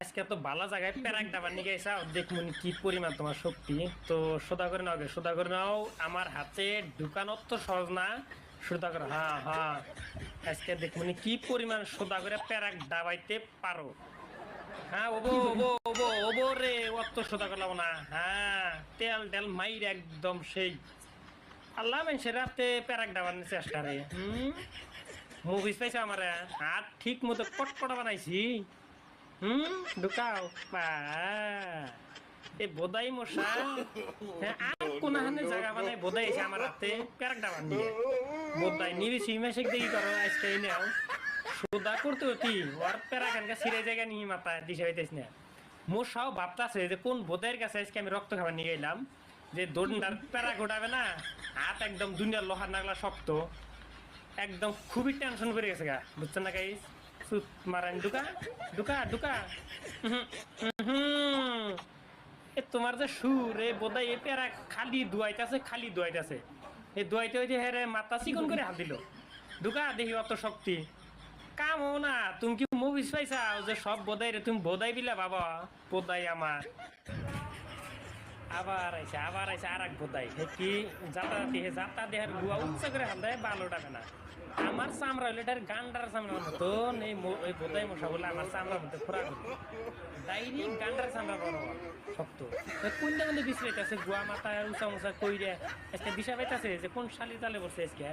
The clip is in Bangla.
আজকে তো ভালো জায়গায় প্যারাক ডাবার নিয়ে গেছা দেখুন কি পরিমাণ তোমার শক্তি। তো সোদা করে নাও, সোদা করে নাও। আমার হাতে ঢুকানো তো সহজ না। সোদা করে, হ্যাঁ হ্যাঁ। আজকে দেখুন কি পরিমাণ সোদা করে প্যারাক ডাবাইতে পারো। হ্যাঁ ওবো ওবো ওবো ওবো রে, অত সোদা করলাম না। হ্যাঁ, তেল টেল মাইর একদম সেই। আল্লাহ মানুষের রাতে প্যারাক ডাবার চেষ্টা রে। মুভিস পাইছে আমার হাত ঠিক মতো কটকটা বানাইছি। ঢুকাও বা এ বোধাই মশা। হ্যাঁ, আর কোন হানে জায়গা বানাই বোধাই এসে আমার হাতে প্যারাকটা বানিয়ে বোধাই নিবি সিমেশিক দেখি করো আজকে নেও সোদা করতে হতি ওর প্যারাকানকা সিরে জায়গা নিয়ে মাথা দিশে হইতেছ না। মশাও ভাবতাছে যে কোন বোধাইয়ের কাছে আজকে আমি রক্ত খাবার নিয়ে গেলাম, যে দোনটার প্যারা ঘোটাবে না। হাত একদম দুনিয়ার লোহার নাগলা শক্ত, একদম খুবই টেনশন করে গেছে গা, বুঝছেন না গাইস। সুত মারান ঢুকা ঢুকা ঢুকা। এ তোমার যে সুর এ বোধহয় এ পেরা খালি দুয়াইতেছে, খালি দুয়াইতেছে। এই দুয়াইতে হইতে হ্যাঁ মাথা চিকন করে হাত দিল। ঢুকা দেখি অত শক্তি কাম হো না। তুমি কি মুভিস পাইছাও যে সব বোধাই রে তুমি বোধাই বিলা বাবা। বোধাই আমার আবার আইসে আর এক বোধাই কি যাতায়াতি হে যাতা দেহের গুয়া উচ্চ করে হাল দেয় ভালো টাকা না। আমার চামড়া হইলে এটার গান্ডার চামড়ার মতো নেই। ওই বোধাই মশা বলে আমার চামড়ার মধ্যে খোরা করি ডাইরেক্ট গান্ডার চামড়া বড় শক্ত। কোনটা মধ্যে বিশ্রাইতেছে গুয়া মাথা উঁচা মুচা কইরে আজকে দিশা পাইতেছে যে কোন শালি তালে বসছে আজকে।